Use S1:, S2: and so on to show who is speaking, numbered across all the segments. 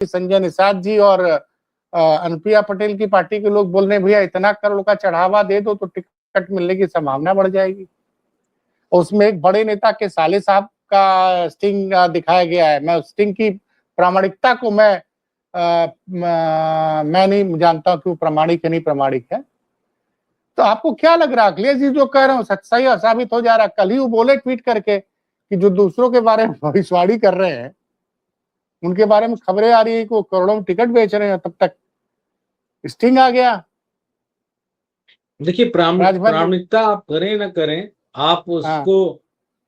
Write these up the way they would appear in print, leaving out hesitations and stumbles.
S1: संजय निषाद जी और अनुप्रिया पटेल की पार्टी के लोग बोल रहे हैं भैया इतना करोड़ का चढ़ावा दे दो तो टिकट मिलने की संभावना बढ़ जाएगी। उसमें एक बड़े नेता के साले साहब का स्टिंग दिखाया गया है। मैं स्टिंग की प्रामाणिकता को मैं नहीं जानता कि वो प्रामाणिक है नहीं प्रामाणिक है। तो आपको क्या लग रहा है अखिलेश जी जो कह रहे हो सच्चाई साबित हो जा रहा है? कल ही वो बोले ट्वीट करके कि जो दूसरों के बारे में भविष्यवाणी कर रहे हैं उनके बारे में खबरें आ रही है कि वो करोड़ों में टिकट बेच रहे हैं, तब तक स्टिंग आ गया।
S2: देखिए प्रामाणिकता आप करें ना करें, आप उसको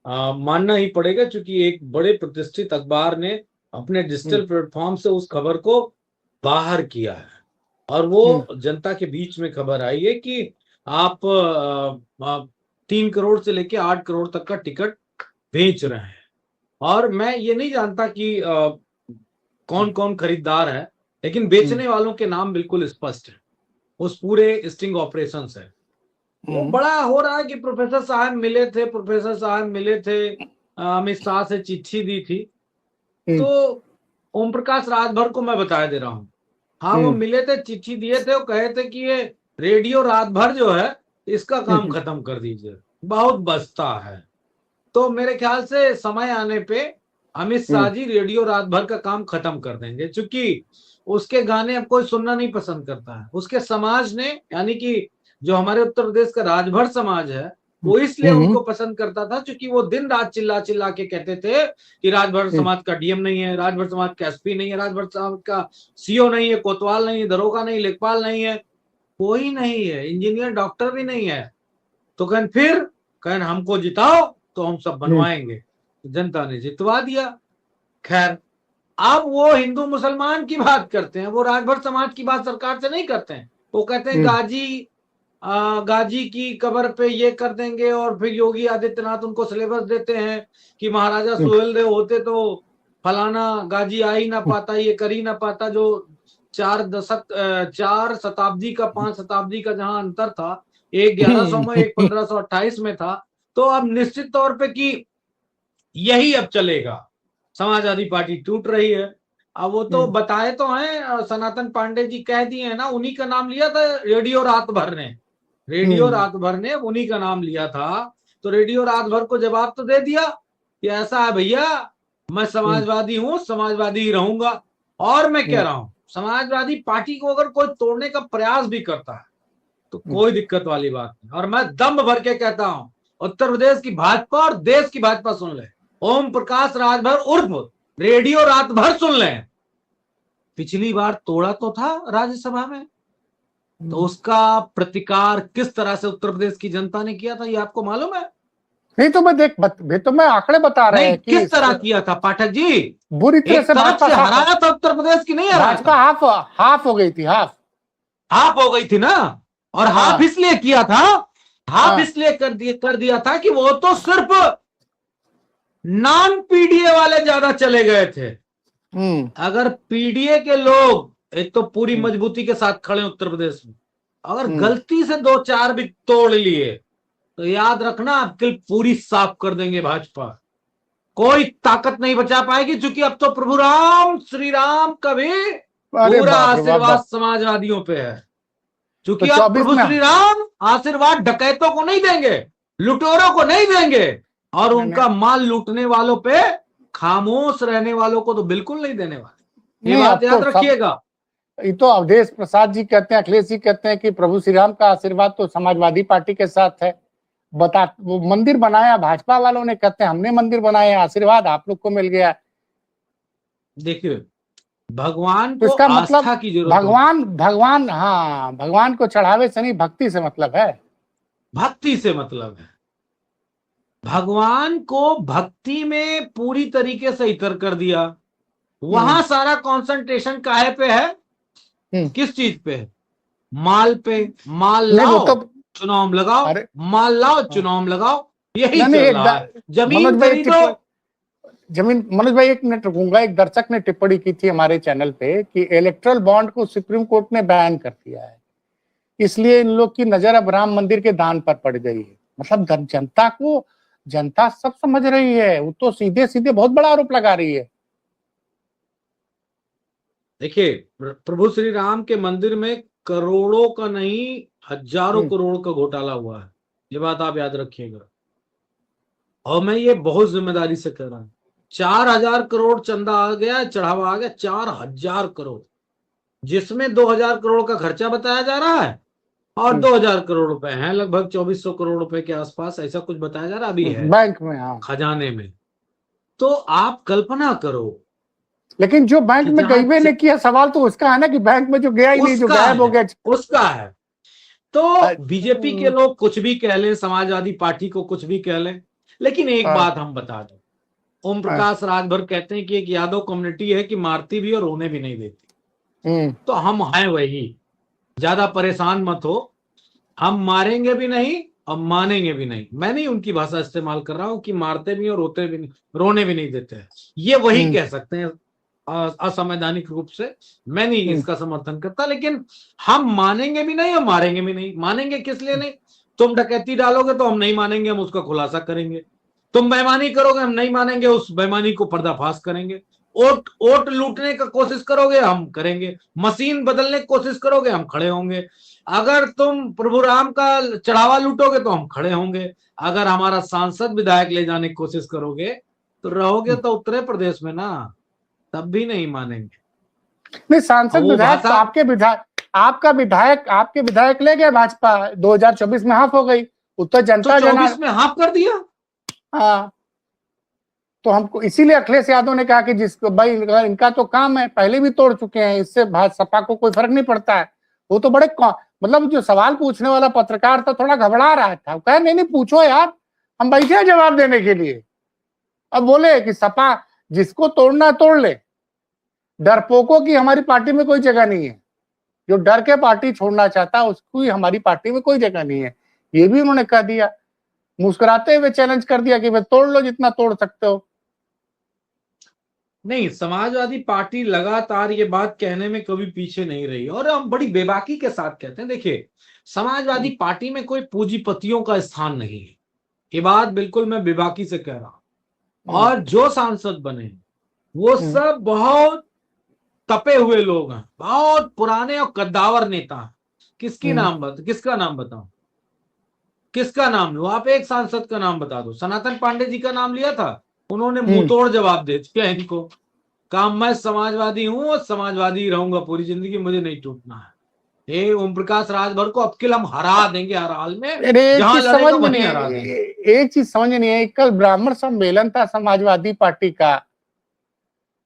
S2: मानना ही पड़ेगा, क्योंकि एक बड़े प्रतिष्ठित अखबार ने अपने डिजिटल प्लेटफॉर्म से उस खबर को बाहर किया है और वो जनता के बीच में खबर आई है कि आप 3 करोड़ से लेके 8 करोड़ तक का टिकट बेच रहे हैं। और मैं ये नहीं जानता कि कौन कौन खरीदार है, लेकिन बेचने वालों के नाम बिल्कुल स्पष्ट है उस पूरे स्टिंग ऑपरेशन से। वो बड़ा हो रहा है कि प्रोफेसर साहब मिले थे, अमित शाह से चिट्ठी दी थी। तो ओम प्रकाश राजभर को मैं बता दे रहा हूँ, हाँ वो मिले थे, चिट्ठी दिए थे, वो कहे थे कि ये रेडियो रात भर जो है इसका काम खत्म कर दीजिए, बहुत बचता है। तो मेरे ख्याल से समय आने पे अमित शाह जी रेडियो रात भर का काम खत्म कर देंगे, क्योंकि उसके गाने अब कोई सुनना नहीं पसंद करता है। उसके समाज ने, यानी कि जो हमारे उत्तर प्रदेश का राजभर समाज है, वो इसलिए उनको पसंद करता था क्योंकि वो दिन रात चिल्ला चिल्ला के कहते थे कि राजभर समाज का डीएम नहीं है, राजभर समाज का एसपी नहीं है, राजभर समाज का सीओ नहीं है, कोतवाल नहीं है, दरोगा नहीं, लेखपाल नहीं है, कोई नहीं है, इंजीनियर डॉक्टर भी नहीं है। तो कहन हमको जिताओ तो हम सब बनवाएंगे। जनता ने जितवा दिया। खैर, अब वो हिंदू मुसलमान की बात करते हैं, वो राजभर समाज की बात सरकार से नहीं करते हैं। वो कहते हैं गाजी की कब्र पे ये कर देंगे, और फिर योगी आदित्यनाथ उनको सिलेबस देते हैं कि महाराजा सुहेलदेव होते तो फलाना गाजी आ ही ना पाता, ये कर ही ना पाता। जो 4 शताब्दी का 5 शताब्दी का जहां अंतर था, एक 1100 में एक 1528 में था। तो अब निश्चित तौर पे कि यही अब चलेगा। समाजवादी पार्टी टूट रही है। अब वो तो बताए तो हैं, सनातन पांडे जी कह दिए हैं ना, उन्हीं का नाम लिया था रेडियो रात भर ने उन्हीं का नाम लिया था। तो रेडियो रात भर को जवाब तो दे दिया कि ऐसा है भैया, मैं समाजवादी हूं, समाजवादी ही रहूंगा। और मैं कह रहा हूं, समाजवादी पार्टी को अगर कोई तोड़ने का प्रयास भी करता है तो कोई दिक्कत वाली बात नहीं। और मैं दम भर के कहता हूं, उत्तर प्रदेश की भाजपा और देश की भाजपा सुन ले, ओम प्रकाश राजभर उर्फ रेडियो रात भर सुन लें। पिछली बार तोड़ा तो था राज्यसभा में, तो उसका प्रतिकार किस तरह से उत्तर प्रदेश की जनता ने किया था, ये आपको मालूम है?
S1: नहीं तो मैं आंकड़े बता रहे हैं कि
S2: किस तरह किया था पाठक जी।
S1: बुरी तरह से भाजपा
S2: हराया था उत्तर प्रदेश की, नहीं हराया
S1: भाजपा हाफ हो गई थी, हाफ
S2: हो गई थी ना। और हाफ इसलिए किया था, इसलिए कर दिया था कि वो तो सिर्फ नॉन पीडीए वाले ज्यादा चले गए थे। अगर पीडीए के लोग एक तो पूरी मजबूती के साथ खड़े उत्तर प्रदेश में, अगर गलती से 2-4 भी तोड़ लिए तो याद रखना आपकी पूरी साफ कर देंगे भाजपा। कोई ताकत नहीं बचा पाएगी, क्योंकि अब तो प्रभु राम श्री राम का भी पूरा आशीर्वाद समाजवादियों पे है। क्योंकि तो अब प्रभु श्री राम आशीर्वाद डकैतों को नहीं देंगे, लुटेरों को नहीं देंगे, और उनका माल लूटने वालों पे, खामोश रहने वालों को तो बिल्कुल नहीं देने वाले। ये बात याद रखिएगा।
S1: ये तो अवधेश प्रसाद जी कहते हैं, अखिलेश जी कहते हैं कि प्रभु श्री राम का आशीर्वाद तो समाजवादी पार्टी के साथ है। वो मंदिर बनाया भाजपा वालों ने, कहते हैं हमने मंदिर बनाया, आशीर्वाद आप लोग को मिल गया।
S2: देखिए, भगवान को तो आस्था की जरूरत
S1: भगवान हाँ, भगवान को चढ़ावे से नहीं, भक्ति से मतलब है।
S2: भक्ति से मतलब है, भगवान को भक्ति में पूरी तरीके से इतर कर दिया। वहां सारा कंसंट्रेशन काहे पे है, किस चीज पे है? माल पे। माल लाओ तो चुनाव लगाओ, माल लाओ चुनाव लगाओ, यही चल रहा है। जमीन खरीदो।
S1: मनोज भाई 1 मिनट रुकूंगा। एक दर्शक ने टिप्पणी की थी हमारे चैनल पे कि इलेक्ट्रल बॉन्ड को सुप्रीम कोर्ट ने बैन कर दिया है, इसलिए इन लोग की नजर अब राम मंदिर के दान पर पड़ गई है। मतलब जनता सब समझ रही है, वो तो सीधे सीधे बहुत बड़ा आरोप लगा रही है।
S2: देखिए, प्रभु श्री राम के मंदिर में करोड़ों का नहीं, हजारों करोड़ का घोटाला हुआ है, ये बात आप याद रखिएगा। और मैं ये बहुत जिम्मेदारी से कह रहा हूं, 4,000 करोड़ चंदा आ गया, चढ़ावा आ गया 4,000 करोड़, जिसमें 2,000 करोड़ का खर्चा बताया जा रहा है और 2,000 करोड़ रुपए हैं, लगभग 2,400 करोड़ रुपए के आसपास, ऐसा कुछ बताया जा रहा अभी है
S1: बैंक में। हाँ,
S2: खजाने में। तो आप कल्पना करो,
S1: लेकिन जो बैंक में गईबे ने किया, सवाल तो उसका है ना कि बैंक में जो गया ही नहीं, जो गायब हो गया,
S2: उसका है। तो बीजेपी के लोग कुछ भी कह लें, समाजवादी पार्टी को कुछ भी कह लें, लेकिन एक बात हम बता दें, ओम प्रकाश राजभर कहते हैं कि एक यादव कम्युनिटी है कि मारती भी और रोने भी नहीं देती। तो हम हैं वही, ज्यादा परेशान मत हो, हम मारेंगे भी नहीं और मानेंगे भी नहीं। मैं नहीं उनकी भाषा इस्तेमाल कर रहा हूं कि मारते भी और रोते भी नहीं, रोने भी नहीं देते हैं, ये वही कह सकते हैं असंवैधानिक रूप से। मैं नहीं इसका समर्थन करता, लेकिन हम मानेंगे भी नहीं और मारेंगे भी नहीं। मानेंगे किस लिए नहीं? तुम डकैती डालोगे तो हम नहीं मानेंगे, हम उसका खुलासा करेंगे। तुम बेईमानी करोगे, हम नहीं मानेंगे, उस बेईमानी को पर्दाफाश करेंगे। वोट लूटने का कोशिश करोगे, हम करेंगे। मशीन बदलने की कोशिश करोगे, हम खड़े होंगे। अगर तुम प्रभु राम का चढ़ावा लूटोगे तो हम खड़े होंगे। अगर हमारा सांसद विधायक ले जाने की कोशिश करोगे तो रहोगे तो उत्तर प्रदेश में ना, तब भी नहीं मानेंगे।
S1: नहीं, सांसद विधायक तो आपके विधायक ले गए भाजपा, 2024 में हाफ हो गई, उत्तर जनता
S2: तो 24 में हाफ कर दिया।
S1: हाँ, तो हमको इसीलिए अखिलेश यादव ने कहा कि जिसको भाई इनका तो काम है, पहले भी तोड़ चुके हैं, इससे सपा को कोई फर्क नहीं पड़ता है। वो तो बड़े मतलब जो सवाल पूछने वाला पत्रकार था थोड़ा घबरा रहा था, कहा नहीं पूछो यार, हम बैठे हैं जवाब देने के लिए। अब बोले कि सपा जिसको तोड़ना तोड़ ले, डरपोकों की हमारी पार्टी में कोई जगह नहीं है, जो डर के पार्टी छोड़ना चाहता है उसकी हमारी पार्टी में कोई जगह नहीं है, ये भी उन्होंने कह दिया। मुस्कुराते हुए चैलेंज कर दिया कि भाई तोड़ लो जितना तोड़ सकते हो।
S2: नहीं, समाजवादी पार्टी लगातार ये बात कहने में कभी पीछे नहीं रही, और हम बड़ी बेबाकी के साथ कहते हैं। देखिए, समाजवादी पार्टी में कोई पूंजीपतियों का स्थान नहीं है, ये बात बिल्कुल मैं बेबाकी से कह रहा हूं। और जो सांसद बने वो सब बहुत तपे हुए लोग हैं, बहुत पुराने और कद्दावर नेता हैं। किसका नाम बताऊं, किसका नाम लो? आप एक सांसद का नाम बता दो। सनातन पांडे जी का नाम लिया था, उन्होंने मुंहतोड़ जवाब दे दिया इनको, कहा मैं समाजवादी हूं और समाजवादी रहूंगा पूरी जिंदगी, मुझे नहीं टूटना है। ओम प्रकाश राजभर को अब किल हम हरा देंगे हर हाल में, जहां लड़ेगा वहीं हरा देंगे।
S1: एक चीज समझ नहीं है, कल ब्राह्मण सम्मेलन था समाजवादी पार्टी का,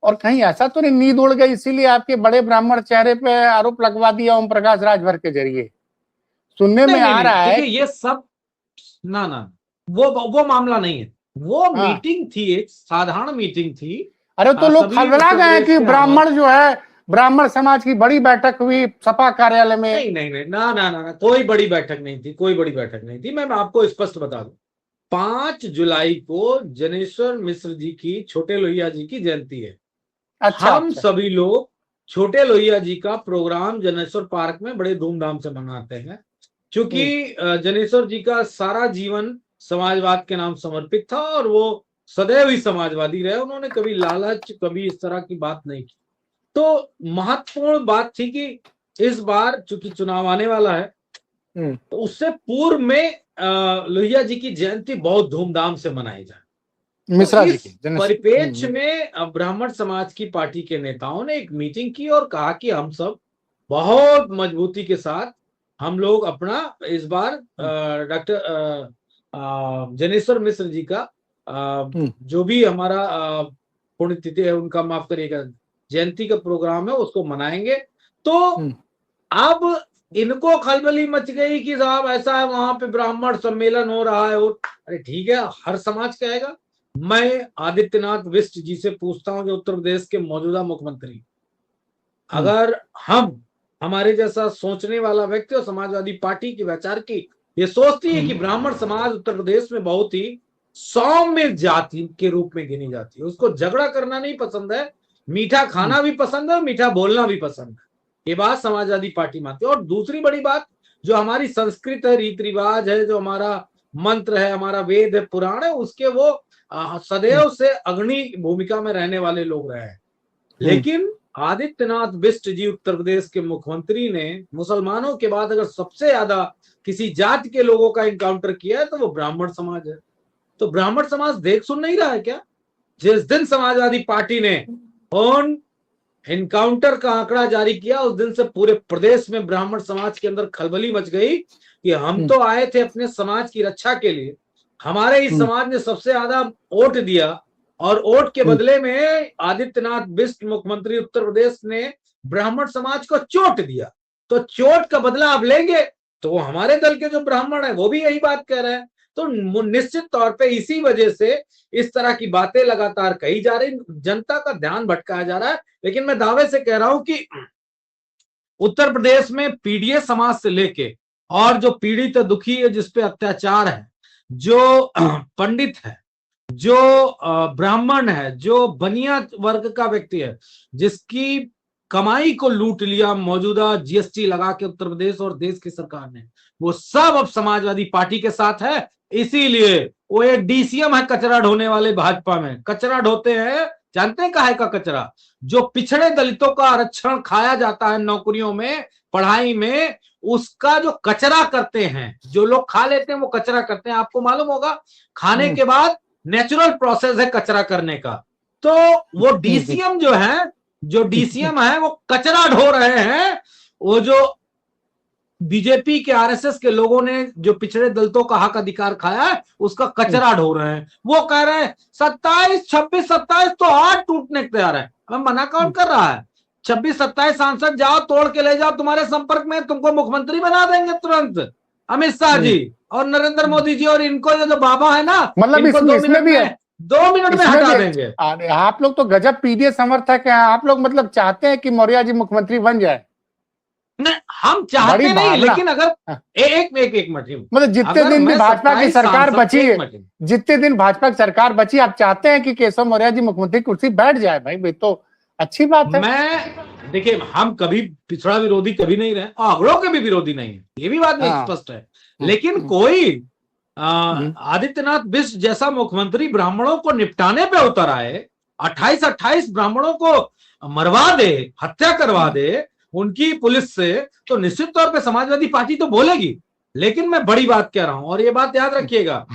S1: और कहीं ऐसा तो नहीं नींद उड़ गई इसीलिए आपके बड़े ब्राह्मण चेहरे पे आरोप लगवा दिया ओम प्रकाश राजभर के जरिए? सुनने में आ रहा है
S2: ये सब ना वो मामला नहीं है, वो मीटिंग थी, एक साधारण मीटिंग थी।
S1: अरे तो लोग खलबला गए कि ब्राह्मण जो है, ब्राह्मण समाज की बड़ी बैठक हुई सपा कार्यालय में।
S2: नहीं, ना, कोई बड़ी बैठक नहीं थी, कोई बड़ी बैठक नहीं थी। मैं आपको स्पष्ट बता दूं, 5 जुलाई को जनेश्वर मिश्र जी की, छोटे लोहिया जी की जयंती है। हम सभी लोग छोटे लोहिया जी का प्रोग्राम जनेश्वर पार्क में बड़े धूमधाम से मनाते हैं, क्योंकि जनेश्वर जी का सारा जीवन समाजवाद के नाम समर्पित था और वो सदैव ही समाजवादी रहे। उन्होंने कभी लालच, कभी इस तरह की बात नहीं की। तो महत्वपूर्ण बात थी कि इस बार चूंकि चुनाव आने वाला है, तो उससे पूर्व में लोहिया जी की जयंती बहुत धूमधाम से मनाई जाए।
S1: मिश्रा जी
S2: की परिप्रेक्ष्य में ब्राह्मण समाज की पार्टी के नेताओं ने एक मीटिंग की और कहा कि हम सब बहुत मजबूती के साथ हम लोग अपना इस बार डॉक्टर जनेश्वर मिश्र जी का जो भी हमारा पुण्यतिथि है उनका, माफ करिएगा, जयंती का प्रोग्राम है, उसको मनाएंगे। तो अब इनको खलबली मच गई कि साहब ऐसा है, वहां पे ब्राह्मण सम्मेलन हो रहा है। और अरे ठीक है, हर समाज कहेगा। मैं आदित्यनाथ बिष्ट जी से पूछता हूं, जो उत्तर प्रदेश के मौजूदा मुख्यमंत्री, अगर हमारे जैसा सोचने वाला व्यक्ति और समाजवादी पार्टी की विचार की ये सोचती है कि ब्राह्मण समाज उत्तर प्रदेश में बहुत ही सौम्य जाति के रूप में गिनी जाती है, उसको झगड़ा करना नहीं पसंद है, मीठा खाना भी पसंद है, मीठा बोलना भी पसंद है, ये बात समाजवादी पार्टी मानती है। और दूसरी बड़ी बात, जो हमारी संस्कृत है, रीति रिवाज है, जो हमारा मंत्र है, हमारा वेद है, पुराण है, उसके वो सदैव से अग्रणी भूमिका में रहने वाले लोग रहे हैं। लेकिन आदित्यनाथ बिष्ट जी उत्तर प्रदेश के मुख्यमंत्री ने मुसलमानों के बाद अगर सबसे ज्यादा किसी जाति के लोगों का इनकाउंटर किया है तो वो ब्राह्मण समाज है। तो ब्राह्मण समाज देख सुन नहीं रहा है क्या? जिस दिन समाजवादी पार्टी ने उन इनकाउंटर का आंकड़ा जारी किया उस दिन से पूरे प्रदेश में ब्राह्मण समाज के अंदर खलबली मच गई कि हम तो आए थे अपने समाज की रक्षा के लिए, हमारे ही समाज ने सबसे ज्यादा वोट दिया और वोट के बदले में आदित्यनाथ बिष्ट मुख्यमंत्री उत्तर प्रदेश ने ब्राह्मण समाज को चोट दिया, तो चोट का बदला अब लेंगे। तो वो हमारे दल के जो ब्राह्मण है वो भी यही बात कह रहे हैं। तो निश्चित तौर पे इसी वजह से इस तरह की बातें लगातार कही जा रही, जनता का ध्यान भटकाया जा रहा है। लेकिन मैं दावे से कह रहा हूं कि उत्तर प्रदेश में पीड़ित समाज से लेके और जो पीड़ित दुखी है, जिसपे अत्याचार है, जो पंडित है, जो ब्राह्मण है, जो बनिया वर्ग का व्यक्ति है, जिसकी कमाई को लूट लिया मौजूदा जीएसटी लगा के उत्तर प्रदेश और देश की सरकार ने, वो सब अब समाजवादी पार्टी के साथ है। इसीलिए वो एक डीसीएम है कचरा ढोने वाले भाजपा में, कचरा ढोते हैं। जानते हैं काहे का कचरा? जो पिछड़े दलितों का आरक्षण खाया जाता है नौकरियों में, पढ़ाई में, उसका जो कचरा करते हैं, जो लोग खा लेते हैं वो कचरा करते हैं। आपको मालूम होगा खाने के बाद नेचुरल प्रोसेस है कचरा करने का। तो वो डीसीएम जो डीसीएम है वो कचरा ढो रहे हैं। वो जो बीजेपी के आरएसएस के लोगों ने जो पिछड़े दलितों का हक अधिकार खाया है उसका कचरा ढो रहे हैं। वो कह रहे हैं 27, 26, 27 तो आज टूटने को तैयार है। अब मना कौन कर रहा है? 26, 27 सांसद जाओ, तोड़ के ले जाओ, तुम्हारे संपर्क में, तुमको मुख्यमंत्री बना देंगे तुरंत अमित शाह जी और नरेंद्र मोदी जी। और इनको जो बाबा है ना,
S1: मतलब
S2: इनको 2 मिनट
S1: भी है,
S2: 2 मिनट में हटा देंगे।
S1: आप लोग तो गजब पीडीए समर्थक हैं। आप लोग मतलब चाहते हैं कि मौर्य जी मुख्यमंत्री बन जाए?
S2: नहीं, हम चाहते नहीं, लेकिन अगर एक मिनट,
S1: मतलब जितने दिन भी भाजपा की सरकार बची है, जितने दिन भाजपा की सरकार बची, आप चाहते हैं कि केशव मौर्य जी मुख्यमंत्री कुर्सी बैठ जाए? भाई ये तो अच्छी बात है।
S2: मैं देखिए, हम कभी पिछड़ा विरोधी कभी नहीं रहे, आंकड़ों के भी विरोधी नहीं है, ये भी बात नहीं स्पष्ट है। लेकिन कोई आदित्यनाथ बिष्ट जैसा मुख्यमंत्री ब्राह्मणों को निपटाने पे उतर आए, 28 ब्राह्मणों को मरवा दे, हत्या करवा दे उनकी पुलिस से, तो निश्चित तौर पे समाजवादी पार्टी तो बोलेगी। लेकिन मैं बड़ी बात कह रहा हूं और ये बात याद रखिएगा,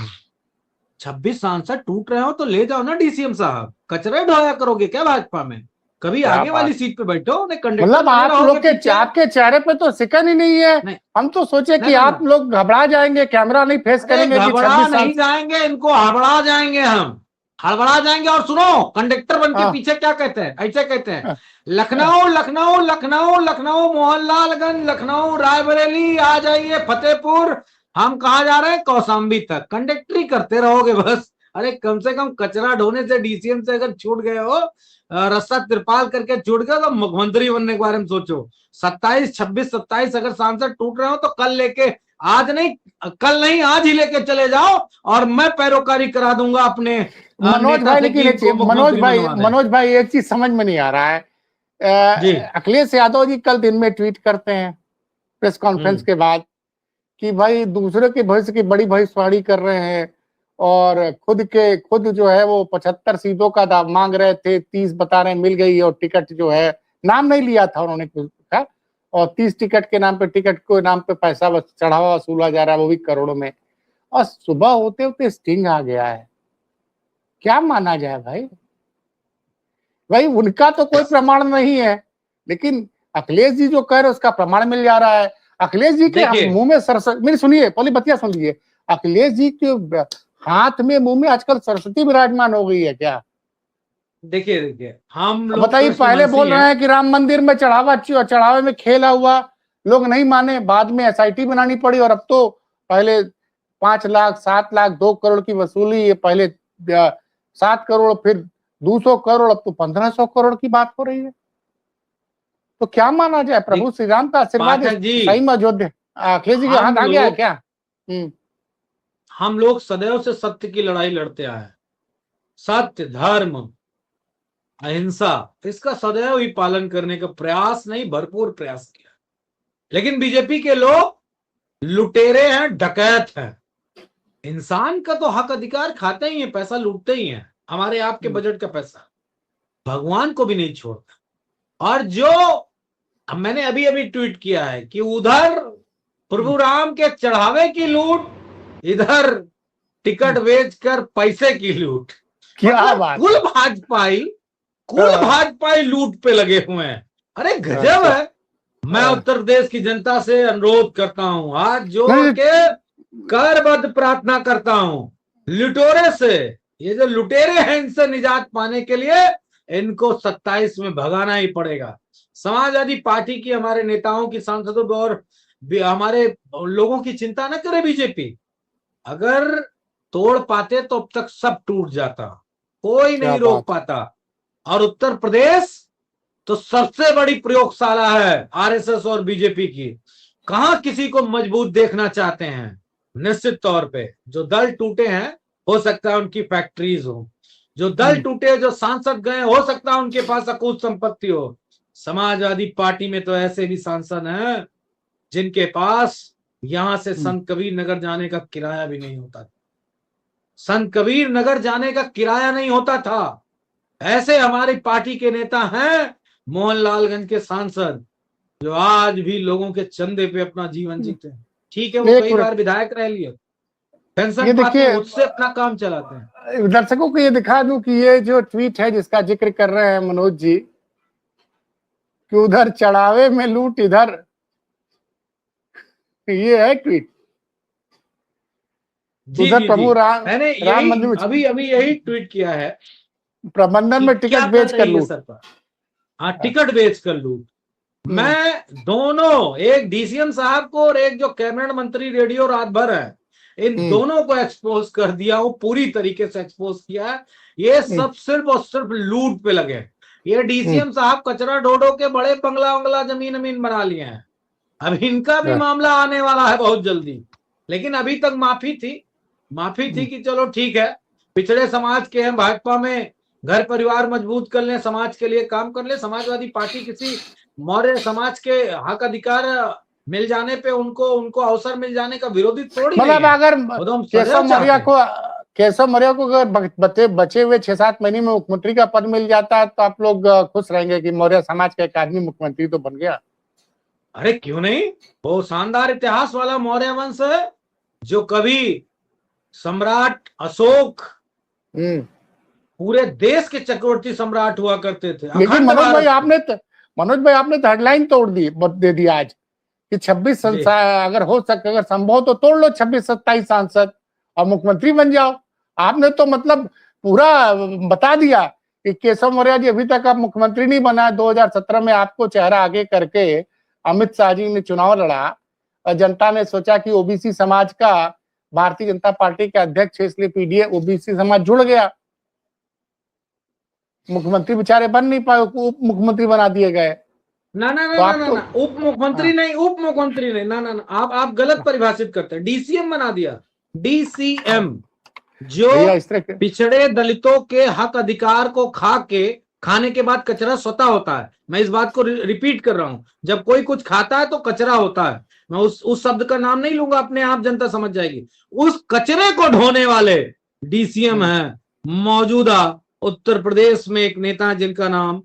S2: 26 सांसद टूट रहे हो तो ले जाओ ना डीसीएम साहब, कचरा ढोया करोगे क्या भाजपा में? कभी आगे वाली सीट पे बैठो,
S1: मतलब आप लोग के आपके चेहरे पे तो सिकन ही नहीं है। हम तो सोचे कि आप लोग घबरा जाएंगे, कैमरा नहीं फेस करेंगे।
S2: घबरा नहीं जाएंगे, इनको हड़बड़ा जाएंगे, हम हड़बड़ा जाएंगे। और सुनो, कंडक्टर बन के पीछे क्या कहते हैं? ऐसे कहते हैं, लखनऊ लखनऊ लखनऊ लखनऊ, मोहनलालगंज लखनऊ, रायबरेली, आ जाइए फतेहपुर। हम कहा जा रहे हैं? कौशाम्बी तक। कंडक्टरी करते रहोगे बस। अरे कम से कम कचरा ढोने से, डीसीएम से अगर छूट गए हो, रास्ता तिरपाल करके छूट गया, तो मुख्यमंत्री बनने के बारे में सोचो। 27, 26, 27 अगर सांसद टूट रहे हो तो कल लेके, आज नहीं, कल नहीं, आज ही लेके चले जाओ और मैं पैरोकारी करा दूंगा अपने
S1: मनोज भाई। लेकिन मनोज भाई एक चीज समझ में नहीं आ रहा है। अखिलेश यादव जी कल दिन में ट्वीट करते हैं प्रेस कॉन्फ्रेंस के बाद कि भाई दूसरे के भविष्य की बड़ी भविष्यवाणी कर रहे हैं और खुद जो है वो 75 सीटों का मांग रहे थे, 30 बता रहे हैं मिल गई, और टिकट जो है, नाम नहीं लिया था उन्होंने कहा, और 30 टिकट के नाम पे, टिकट के नाम पे पैसा चढ़ावा वसूला जा रहा है, वो भी करोड़ों में। और सुबह होते होते स्टिंग आ गया है। क्या माना जाए भाई? भाई उनका तो कोई प्रमाण नहीं है, लेकिन अखिलेश जी जो कह रहे उसका प्रमाण मिल जा रहा है। अखिलेश जी के मुंह में मेरी सुनिए, पहले बतिया सुन लीजिए। अखिलेश जी के हाथ में, मुंह में आजकल सरस्वती विराजमान हो गई है क्या?
S2: देखिए हम लोग
S1: बताइए, पहले बोल रहे हैं कि राम मंदिर में चढ़ावे में खेला हुआ, लोग नहीं माने, बाद में एसआईटी बनानी पड़ी, और अब तो पहले 5 लाख, 7 लाख, 2 करोड़ की वसूली है, पहले 7 करोड़, फिर 200 करोड़, अब तो 1500 करोड़ की बात हो रही है। तो क्या माना जाए? प्रभु श्री राम का आशीर्वाद सही में अयोध्या अखिलेश जी के हाथ आ गया है क्या?
S2: हम लोग सदैव से सत्य की लड़ाई लड़ते आए, सत्य, धर्म, अहिंसा, इसका सदैव ही पालन करने का प्रयास, नहीं भरपूर प्रयास किया। लेकिन बीजेपी के लोग लुटेरे हैं, डकैत हैं। इंसान का तो हक अधिकार खाते ही है, पैसा लूटते ही हैं, हमारे आपके बजट का पैसा, भगवान को भी नहीं छोड़ता। और जो मैंने अभी अभी ट्वीट किया है कि उधर प्रभु राम के चढ़ावे की लूट, इधर टिकट बेचकर पैसे की लूट।
S1: क्या
S2: मतलब
S1: बात
S2: कुल भाजपाई लूट पे लगे हुए हैं। अरे गजब है। मैं उत्तर प्रदेश की जनता से अनुरोध करता हूं, हाथ जोड़ के करबद्ध प्रार्थना करता हूं, लुटेरे से, ये जो लुटेरे हैं इनसे निजात पाने के लिए इनको 27 में भगाना ही पड़ेगा। समाजवादी पार्टी की, हमारे नेताओं की, सांसदों और हमारे लोगों की चिंता न करे बीजेपी। अगर तोड़ पाते तो अब तक सब टूट जाता, कोई नहीं रोक पाता। और उत्तर प्रदेश तो सबसे बड़ी प्रयोगशाला है आरएसएस और बीजेपी की। कहां किसी को मजबूत देखना चाहते हैं? निश्चित तौर पे जो दल टूटे हैं, हो सकता है उनकी फैक्ट्रीज हो, जो दल टूटे, जो सांसद गए, हो सकता है उनके पास अकूत संपत्ति हो। समाजवादी पार्टी में तो ऐसे भी सांसद हैं जिनके पास यहां से संत कबीर नगर जाने का किराया भी नहीं होता। संत कबीर नगर जाने का किराया नहीं होता था। ऐसे हमारी पार्टी के नेता हैं, मोहनलालगंज के सांसद, जो आज भी लोगों के चंदे पे अपना जीवन जीते हैं। ठीक है, वो कई बार विधायक रह लिए, पेंशन पाते हैं, उससे अपना काम चलाते हैं।
S1: दर्शकों को ये दिखा दूं कि ये जो ट्वीट है जिसका जिक्र कर रहे हैं मनोज जी, कि उधर चढ़ावे में लूट, इधर ये है ट्वीट। उधर प्रभु राम मंदिर
S2: अभी यही ट्वीट किया है,
S1: प्रबंधन में टिकट बेच कर लूट।
S2: हाँ, टिकट बेच कर लूट। मैं दोनों, एक डीसीएम साहब को और एक जो कैबिनेट मंत्री रेडियो रात भर है, इन दोनों को एक्सपोज कर दिया हूं, पूरी तरीके से एक्सपोज किया है। ये सब सिर्फ और सिर्फ लूट पे लगे। ये डीसीएम साहब कचरा ढो के बड़े बंगला जमीन बना लिए हैं। अब इनका भी मामला आने वाला है बहुत जल्दी। लेकिन अभी तक माफी थी कि चलो ठीक है, पिछड़े समाज के हैं, भाजपा में घर परिवार मजबूत कर ले, समाज के लिए काम कर ले। समाजवादी पार्टी किसी मौर्य समाज के हक अधिकार मिल जाने पे उनको अवसर मिल जाने का विरोधी थोड़ी नहीं है।
S1: मतलब अगर केशव मौर्य को अगर बचे हुए 6-7 महीने में मुख्यमंत्री का पद मिल जाता है तो आप लोग खुश रहेंगे कि मौर्य समाज का एक आदमी मुख्यमंत्री तो बन गया?
S2: अरे क्यों नहीं, वो शानदार इतिहास वाला मौर्य वंश है, जो कभी सम्राट अशोक पूरे देश के चक्रवर्ती सम्राट हुआ करते थे।
S1: लेकिन मनोज भाई आपने तो हेडलाइन तोड़ दे दी आज कि 26 अगर हो सके, अगर संभव तो तोड़ लो 26-27 सांसद और मुख्यमंत्री बन जाओ। आपने तो मतलब पूरा बता दिया कि केशव मौर्य जी अभी तक आप मुख्यमंत्री नहीं बना। 2017 में आपको चेहरा आगे करके अमित शाह जी ने चुनाव लड़ा और जनता ने सोचा कि ओबीसी समाज का भारतीय जनता पार्टी के अध्यक्ष है, इसलिए पीडीए ओबीसी समाज जुड़ गया। मुख्यमंत्री बेचारे बन नहीं पाए, उप मुख्यमंत्री बना दिए गए।
S2: ना उप मुख्यमंत्री नहीं, ना आप गलत परिभाषित करते हैं। डीसीएम बना दिया, डीसीएम, जो पिछड़े दलितों के हक अधिकार को खाने के बाद कचरा स्वतः होता है। मैं इस बात को रिपीट कर रहा हूं, जब कोई कुछ खाता है तो कचरा होता है। मैं उस शब्द का नाम नहीं लूंगा, अपने आप जनता समझ जाएगी। उस कचरे को ढोने वाले डीसीएम हैं मौजूदा उत्तर प्रदेश में एक नेता जिनका नाम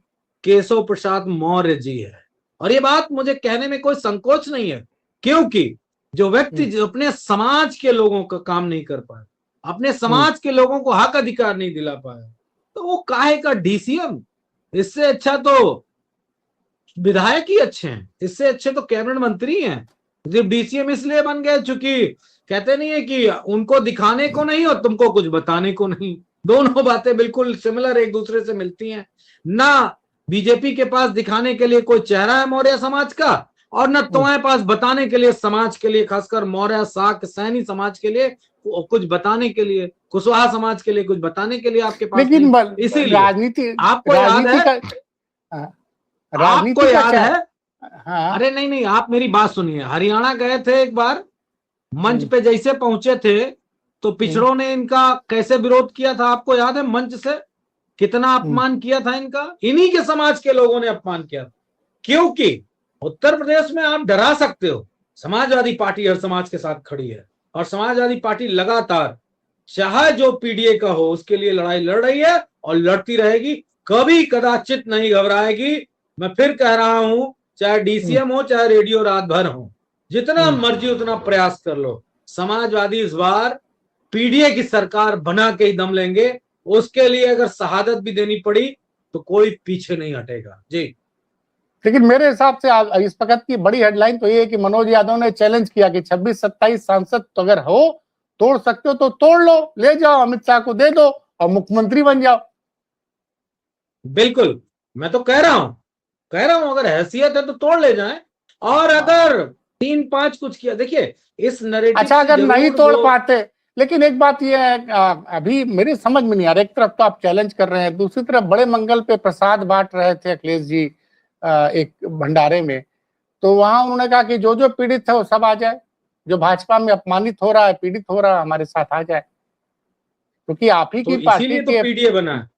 S2: केशव प्रसाद मौर्य जी है। और ये बात मुझे कहने में कोई संकोच नहीं है, क्योंकि जो व्यक्ति जो अपने समाज के लोगों का काम नहीं कर पाए, अपने समाज के लोगों को हक अधिकार नहीं दिला पाया, तो वो काहे का डीसीएम? इससे अच्छा तो विधायक ही अच्छे हैं, इससे अच्छे तो कैबिनेट मंत्री हैं। जब डीसीएम इसलिए बन गए चूंकि कहते नहीं है कि उनको दिखाने को नहीं और तुमको कुछ बताने को नहीं। दोनों बातें बिल्कुल सिमिलर, एक दूसरे से मिलती हैं। ना बीजेपी के पास दिखाने के लिए कोई चेहरा है मौर्य समाज का, और न तुम्हारे पास बताने के लिए समाज के लिए, खासकर मौर्य शाक सैनी समाज के लिए कुछ बताने के लिए, कुशवाहा समाज के लिए कुछ बताने के लिए आपके पास।
S1: लेकिन इसीलिए राजनीति
S2: आपको याद है? हाँ। अरे नहीं, आप मेरी बात सुनिए। हरियाणा गए थे एक बार, मंच पे जैसे पहुंचे थे तो पिछड़ों ने इनका कैसे विरोध किया था, आपको याद है? मंच से कितना अपमान किया था इनका, इन्हीं के समाज के लोगों ने अपमान किया। क्योंकि उत्तर प्रदेश में आप डरा सकते हो, समाजवादी पार्टी हर समाज के साथ खड़ी है, और समाजवादी पार्टी लगातार चाहे जो पीडीए का हो उसके लिए लड़ाई लड़ रही है और लड़ती रहेगी, कभी कदाचित नहीं घबराएगी। मैं फिर कह रहा हूं, चाहे डीसीएम हो चाहे रेडियो रात भर हो, जितना मर्जी उतना प्रयास कर लो, समाजवादी इस बार पीडीए की सरकार बना के ही दम लेंगे। उसके लिए अगर शहादत भी देनी पड़ी तो कोई पीछे नहीं हटेगा जी।
S1: लेकिन मेरे हिसाब से इस वक्त की बड़ी हेडलाइन तो ये है कि मनोज यादव ने चैलेंज किया कि 26-27 सांसद तो अगर हो, तोड़ सकते हो तो तोड़ लो, ले जाओ अमित शाह को दे दो और मुख्यमंत्री बन जाओ।
S2: बिल्कुल, मैं तो कह रहा हूं अगर हैसियत है तो तोड़ ले जाएं। और अगर 3-5 कुछ किया, देखिए इस नैरेटिव
S1: अच्छा अगर नहीं तोड़ पाते, लेकिन एक बात ये है, अभी मेरी समझ में नहीं आ रहा, एक तरफ तो आप चैलेंज कर रहे हैं, दूसरी तरफ बड़े मंगल पे प्रसाद बांट रहे थे अखिलेश जी एक भंडारे में, तो वहां उन्होंने कहा कि जो जो पीड़ित है वो सब आ जाए, जो भाजपा में अपमानित हो रहा है, पीड़ित हो रहा है, हमारे साथ आ जाए, क्योंकि आप ही की
S2: तो
S1: पार्टी
S2: इसीलिए तो
S1: के।
S2: पीडीए बना है।